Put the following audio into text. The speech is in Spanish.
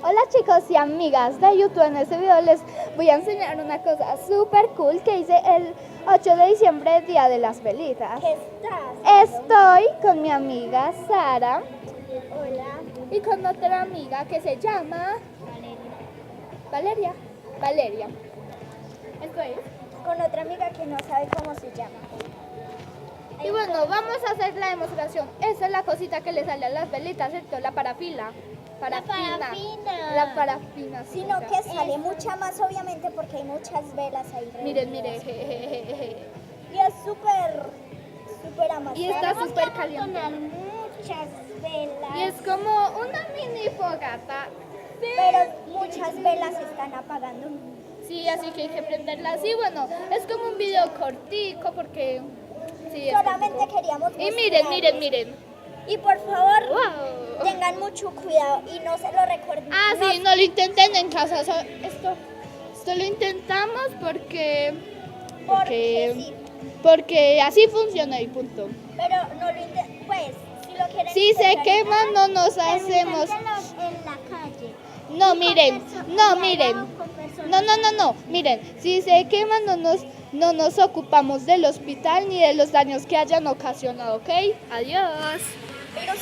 Hola chicos y amigas de YouTube, en este video les voy a enseñar una cosa súper cool que hice el 8 de diciembre, Día de las Velitas. ¿Qué estás? Estoy con mi amiga Sara. Hola. Y con otra amiga que se llama Valeria. Esto es. Con otra amiga que no sabe cómo se llama. Y bueno, vamos a hacer la demostración. Esa es la cosita que le sale a las velitas, ¿cierto? La parafina. La parafina. Sí, Sino que sale mucha más, obviamente, porque hay muchas velas ahí. Miren. Y es súper amasada. Y está súper caliente. Muchas velas. Y es como una mini fogata. Sí. Pero muchas velas se están apagando. Sí, así que hay que prenderlas. Y bueno, es como un video cortico porque... Sí, solamente queríamos y mostrarles. miren. Y por favor, Wow. tengan mucho cuidado y no se lo recuerden. Ah, sí, no lo intenten en casa. Esto lo intentamos porque Sí. porque así funciona y punto. Pero no lo intenten, pues, si lo quieren Si se intentar, quema, no nos hacemos... inténtenlo en la calle. No, miren. No, miren, si se quema no nos ocupamos del hospital ni de los daños que hayan ocasionado, ¿ok? Adiós. Pero